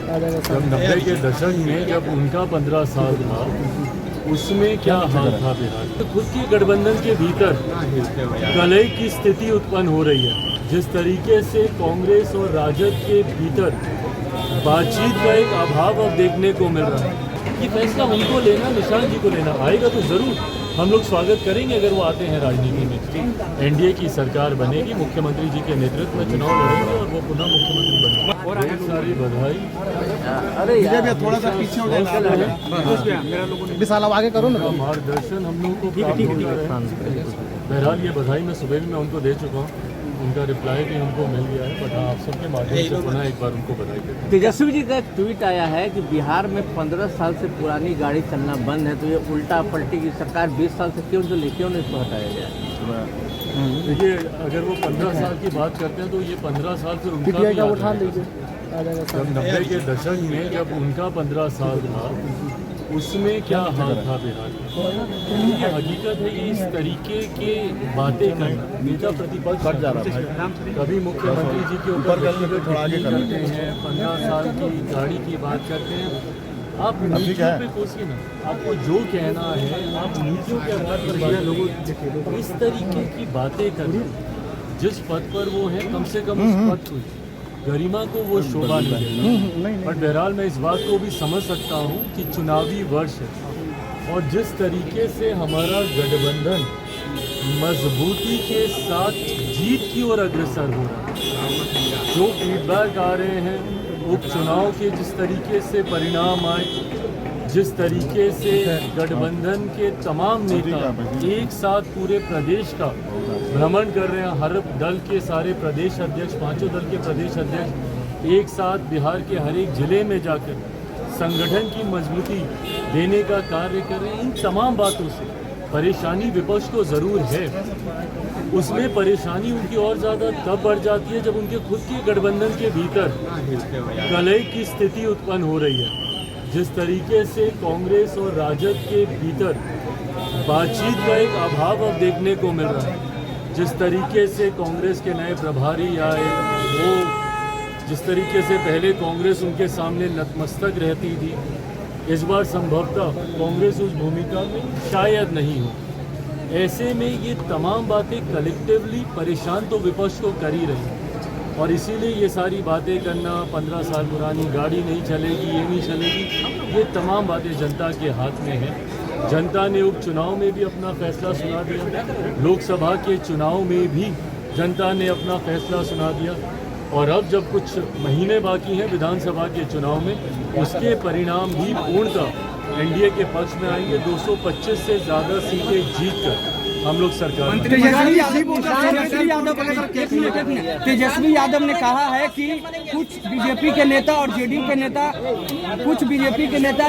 जब 90 के दशक में जब उनका 15 साल था, उसमें क्या हाल था बिहार तो खुद के गठबंधन के भीतर कलह की स्थिति उत्पन्न हो रही है। जिस तरीके से कांग्रेस और राजद के भीतर बातचीत का एक अभाव अब देखने को मिल रहा है। ये फैसला उनको लेना, निशांत जी को लेना आएगा तो जरूर हम लोग स्वागत करेंगे अगर वो आते हैं राजनीति में। एनडीए की सरकार बनेगी, मुख्यमंत्री जी के नेतृत्व में चुनाव लड़ेंगे और वो पुनः मुख्यमंत्री बनेंगे। बहुत सारी बधाई। अरे थोड़ा सा पीछे हो जाए, विशाल आगे करो ना। मार्गदर्शन हम लोग को प्राप्त हो रहा है। बहरहाल ये बधाई मैं सुबह भी मैं उनको दे चुका हूँ, उनका रिप्लाई भी हमको मिल गया है। बट आप सबके माध्यम से पुनः एक बार उनको बधाई देते हैं। तेजस्वी जी का एक ट्वीट आया है कि बिहार में 15 साल से पुरानी गाड़ी चलना बंद है, तो ये उल्टा पलटी की सरकार 20 साल से क्यों नहीं इसको हटाया जाए। देखिए, अगर वो 15 साल की बात करते हैं तो ये 15 साल से उनका उठा लीजिए। जब 90 के दशक में जब उनका 15 साल था, उसमें क्या हाल था बिहार ये हकीकत है। इस तरीके के बातें करना, नेता प्रतिपक्ष बढ़ जा रहा है, कभी मुख्यमंत्री जी के ऊपर करते हैं, 15 साल की गाड़ी की बात करते हैं। आप नीतियों पे कोसिए ना, आपको जो कहना है आप नीतियों के आधार पर बात लोगों इस तरीके की बातें करते। जिस पद पर वो है, कम से कम उस पद को गरिमा को वो शोभा नहीं देता। बट बहरहाल मैं इस बात को भी समझ सकता हूँ कि चुनावी वर्ष है और जिस तरीके से हमारा गठबंधन मजबूती के साथ जीत की ओर अग्रसर हो रहा है, जो फीडबैक आ रहे हैं उपचुनाव के, जिस तरीके से परिणाम आए, जिस तरीके से गठबंधन के तमाम नेता एक साथ पूरे प्रदेश का भ्रमण कर रहे हैं, हर दल के सारे प्रदेश अध्यक्ष, पांचों दल के प्रदेश अध्यक्ष एक साथ बिहार के हर एक जिले में जाकर संगठन की मजबूती देने का कार्य कर रहे हैं। इन तमाम बातों से परेशानी विपक्ष को ज़रूर है। उसमें परेशानी उनकी और ज़्यादा तब बढ़ जाती है जब उनके खुद के गठबंधन के भीतर कलह की स्थिति उत्पन्न हो रही है। जिस तरीके से कांग्रेस और राजद के भीतर बातचीत का एक अभाव अब देखने को मिल रहा है। जिस तरीके से कांग्रेस के नए प्रभारी आए, वो जिस तरीके से पहले कांग्रेस उनके सामने नतमस्तक रहती थी, इस बार संभवतः कांग्रेस उस भूमिका में शायद नहीं हो। ऐसे में ये तमाम बातें कलेक्टिवली परेशान तो विपक्ष को कर ही रही हैं और इसीलिए ये सारी बातें करना, 15 साल पुरानी गाड़ी नहीं चलेगी, ये नहीं चलेगी, ये तमाम बातें जनता के हाथ में है। जनता ने उपचुनाव में भी अपना फैसला सुना दिया, लोकसभा के चुनाव में भी जनता ने अपना फैसला सुना दिया और अब जब कुछ महीने बाकी हैं विधानसभा के चुनाव में, उसके परिणाम भी पूर्णतः एनडीए के पक्ष में आएंगे। 225 से ज़्यादा सीटें जीतकर हम लोग सरकार। तेजस्वी यादव ने कहा है कि कुछ बीजेपी के नेता और जेडीयू के नेता,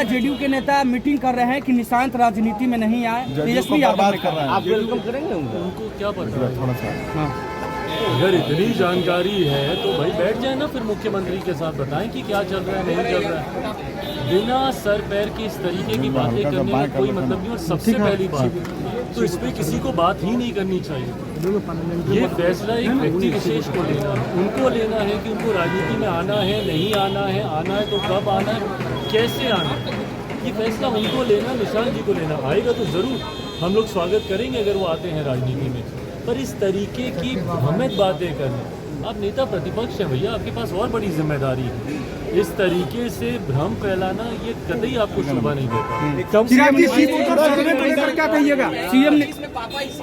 जेडीयू के नेता मीटिंग कर रहे हैं कि निशांत राजनीति में नहीं आए। तेजस्वी यादव ने कहा, आप वेलकम करेंगे उनको क्या पता है थोड़ा सा। अगर इतनी जानकारी है तो भाई बैठ जाए ना, फिर मुख्यमंत्री के साथ बताएं कि क्या चल रहा है, नहीं चल रहा है। बिना सर पैर की इस तरीके की बातें करने का कोई मतलब नहीं। और सबसे पहली बात तो इस पर किसी को बात ही नहीं करनी चाहिए। ये फैसला एक व्यक्ति विशेष को लेना है, उनको लेना है कि उनको राजनीति में आना है, नहीं आना है तो कब आना है, कैसे आना है, ये फैसला उनको लेना, निशांत जी को लेना आएगा तो ज़रूर हम लोग स्वागत करेंगे अगर वो आते हैं राजनीति में। पर इस तरीके की भ्रमित बातें करना, आप नेता प्रतिपक्ष हैं भैया, आपके पास और बड़ी जिम्मेदारी है। इस तरीके से भ्रम फैलाना ये कतई आपको शोभा नहीं देता। क्या कहिएगा सीएम ने?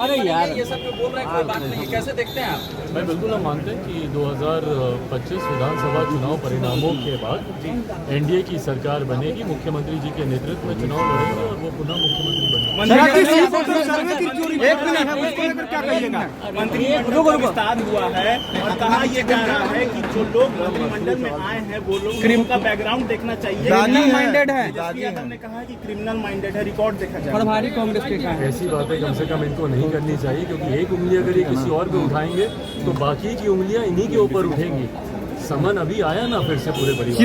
अरे यार ये सब जो बोल रहे हैं कोई बात नहीं, कैसे देखते हैं आप? मैं बिल्कुल हम मानते हैं कि 2025 विधानसभा चुनाव परिणामों के बाद एनडीए की सरकार बनेगी, मुख्यमंत्री जी के नेतृत्व में चुनाव लड़ेंगे और वो पुनः मुख्यमंत्री बनेंगे। मंत्रिमंडल का विस्तार हुआ है और कहा ये कह रहा है कि जो लोग मंत्रिमंडल में आए हैं वो लोग का बैकग्राउंड देखना चाहिए। क्रिमिनल माइंडेड है। यादव ने कहा है कि क्रिमिनल माइंडेड है, रिकॉर्ड देखा जाए। प्रभारी कांग्रेस के कहा है ऐसी बातें कम से कम इनको नहीं करनी चाहिए, क्योंकि एक उंगली अगर ये किसी और पे उठाएंगे तो बाकी की उंगलियां इन्हीं के ऊपर उठेंगी। समन अभी आया ना फिर से पूरे परिवार।